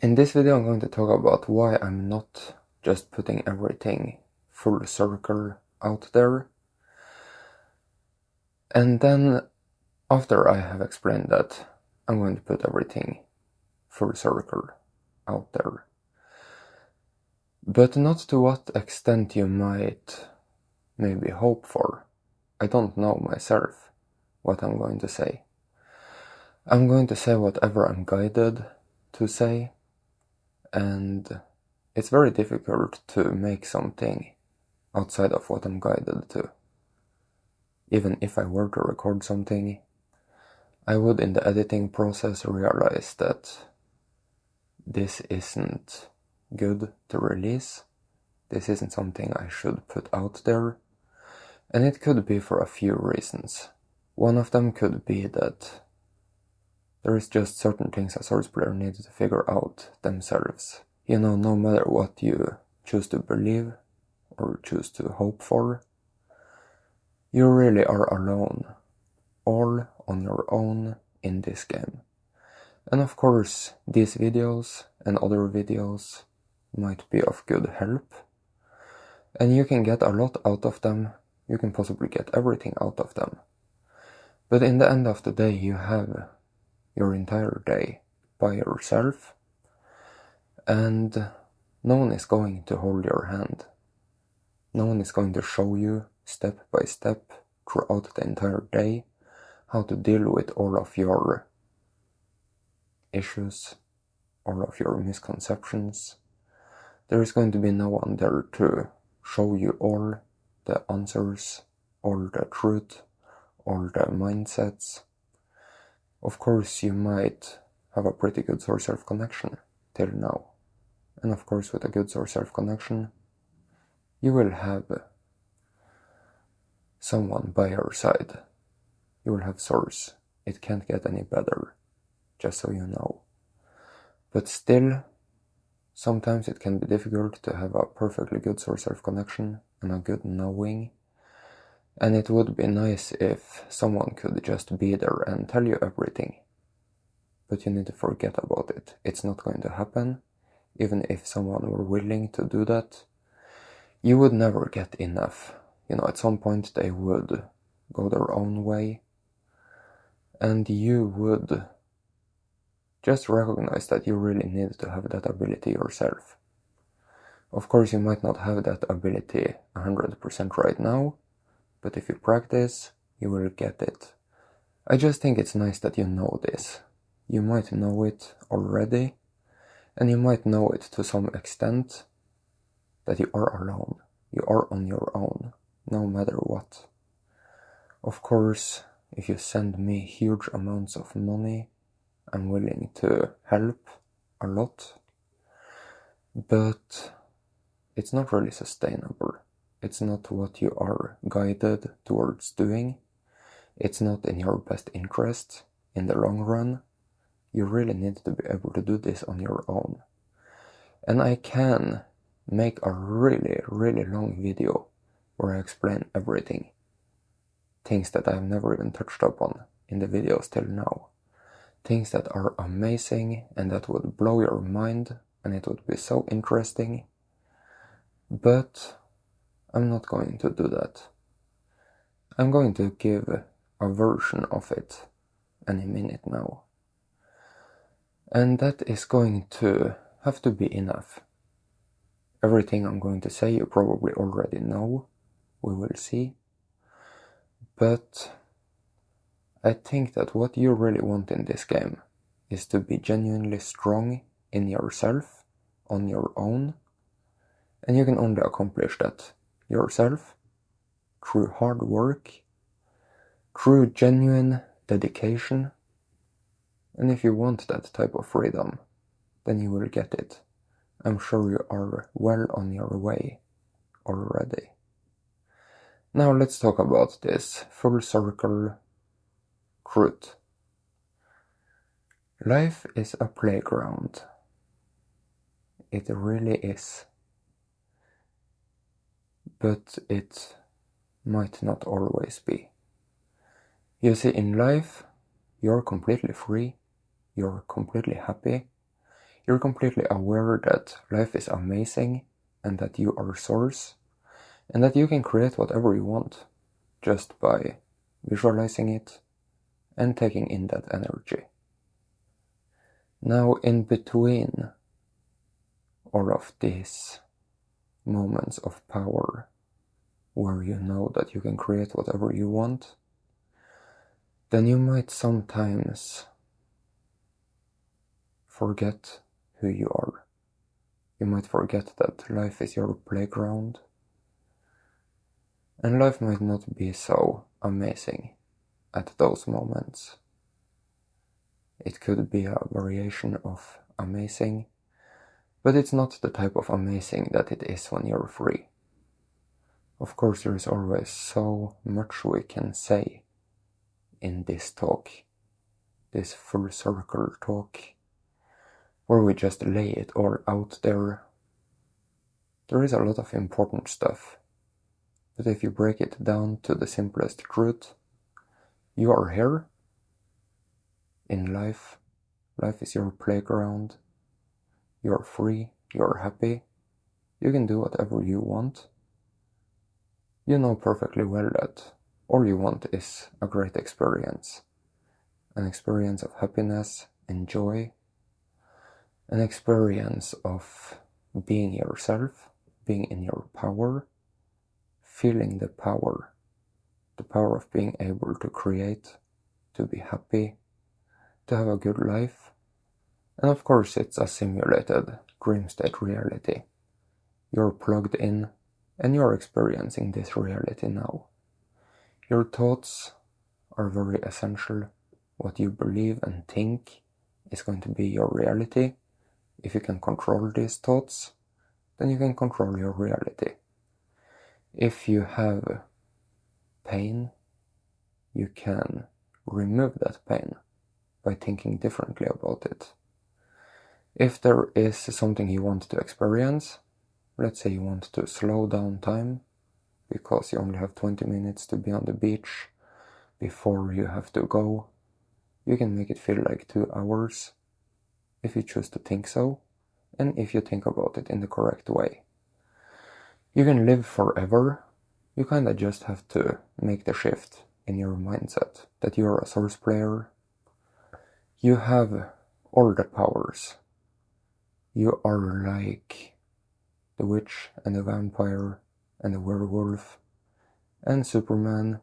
In this video I'm going to talk about why I'm not just putting everything full circle out there. And then after I have explained that, I'm going to put everything full circle out there. But not to what extent you might maybe hope for. I don't know myself what I'm going to say. I'm going to say whatever I'm guided to say, and it's very difficult to make something outside of what I'm guided to. Even if I were to record something, I would in the editing process realize that this isn't good to release. This isn't something I should put out there. And it could be for a few reasons. One of them could be that there is just certain things a Swords player needs to figure out themselves. You know, no matter what you choose to believe or choose to hope for, you really are alone, all on your own in this game. And of course, these videos and other videos might be of good help, and you can get a lot out of them. You can possibly get everything out of them. But in the end of the day, you have your entire day by yourself, and no one is going to hold your hand. No one is going to show you step by step throughout the entire day how to deal with all of your issues, all of your misconceptions. There is going to be no one there to show you all the answers, all the truth, all the mindsets. Of course, you might have a pretty good source self connection till now. And of course, with a good source self connection, you will have someone by your side. You will have source. It can't get any better, just so you know. But still, sometimes it can be difficult to have a perfectly good source self connection and a good knowing. And it would be nice if someone could just be there and tell you everything. But you need to forget about it. It's not going to happen. Even if someone were willing to do that, you would never get enough. You know, at some point they would go their own way, and you would just recognize that you really need to have that ability yourself. Of course, you might not have that ability 100% right now, but if you practice, you will get it. I just think it's nice that you know this. You might know it already, and you might know it to some extent, that you are alone. You are on your own, no matter what. Of course, if you send me huge amounts of money, I'm willing to help a lot, but it's not really sustainable. It's not what you are guided towards doing. It's not in your best interest in the long run. You really need to be able to do this on your own. And I can make a really, really long video where I explain everything. Things that I've never even touched upon in the videos till now. Things that are amazing and that would blow your mind, and it would be so interesting. But I'm not going to do that. I'm going to give a version of it any minute now. And that is going to have to be enough. Everything I'm going to say you probably already know. We will see. But I think that what you really want in this game is to be genuinely strong in yourself, on your own. And you can only accomplish that yourself through hard work, through genuine dedication. And if you want that type of freedom, then you will get it. I'm sure you are well on your way already. Now let's talk about this full circle truth. Life is a playground. It really is. But it might not always be. You see, in life, you're completely free, you're completely happy, You're completely aware that life is amazing and that you are source and that you can create whatever you want just by visualizing it and taking in that energy. Now, in between all of these moments of power where you know that you can create whatever you want, then you might sometimes forget who you are. You might forget that life is your playground, and life might not be so amazing at those moments. It could be a variation of amazing, but it's not the type of amazing that it is when you're free. Of course, there is always so much we can say in this talk, this full circle talk, where we just lay it all out there. There is a lot of important stuff, but if you break it down to the simplest truth, you are here in life. Life is your playground. You're free, you're happy, you can do whatever you want. You know perfectly well that all you want is a great experience. An experience of happiness and joy. An experience of being yourself, being in your power, feeling the power of being able to create, to be happy, to have a good life. And of course, it's a simulated dream state reality. You're plugged in and you're experiencing this reality now. Your thoughts are very essential. What you believe and think is going to be your reality. If you can control these thoughts, then you can control your reality. If you have pain, you can remove that pain by thinking differently about it. If there is something you want to experience, let's say you want to slow down time because you only have 20 minutes to be on the beach before you have to go, you can make it feel like 2 hours if you choose to think so, and if you think about it in the correct way. You can live forever. You kinda just have to make the shift in your mindset that you're a source player. You have all the powers. You are like the witch and the vampire and the werewolf and Superman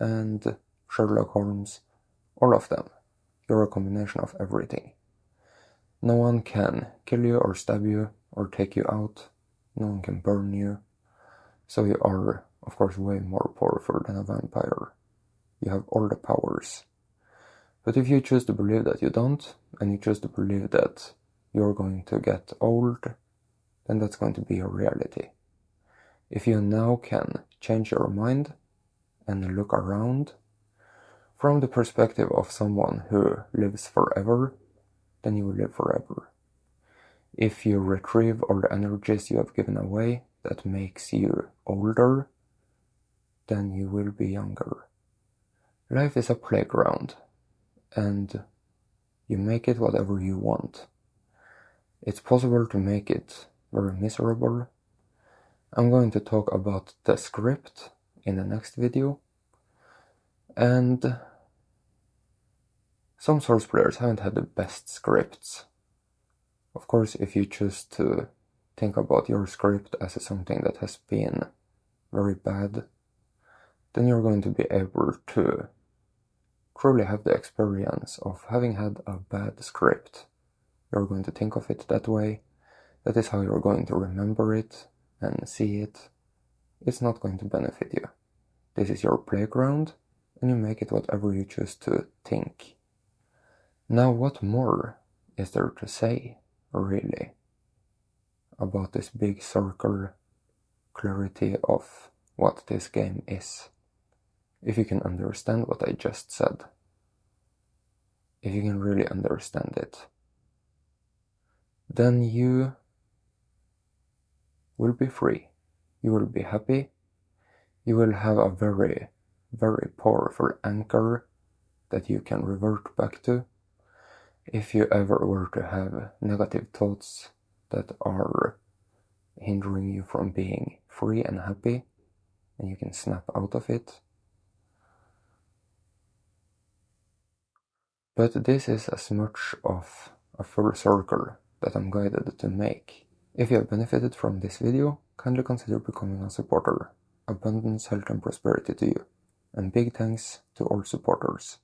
and Sherlock Holmes, all of them. You're a combination of everything. No one can kill you or stab you or take you out. No one can burn you. So you are, of course, way more powerful than a vampire. You have all the powers. But if you choose to believe that you don't, and you choose to believe that you're going to get old, then that's going to be your reality. If you now can change your mind and look around from the perspective of someone who lives forever, then you will live forever. If you retrieve all the energies you have given away that makes you older, then you will be younger. Life is a playground, and you make it whatever you want. It's possible to make it very miserable. I'm going to talk about the script in the next video, and some source players haven't had the best scripts. Of course, if you choose to think about your script as something that has been very bad, then you're going to be able to truly have the experience of having had a bad script. You're going to think of it that way. That is how you're going to remember it and see it. It's not going to benefit you. This is your playground, and you make it whatever you choose to think. Now, what more is there to say, really, about this big circle clarity of what this game is? If you can understand what I just said, if you can really understand it, then you will be free, you will be happy, you will have a very, very powerful anchor that you can revert back to, If you ever were to have negative thoughts that are hindering you from being free and happy, and you can snap out of it. But this is as much of a full circle that I'm guided to make. If you have benefited from this video, kindly consider becoming a supporter. Abundance, health and prosperity to you. And big thanks to all supporters.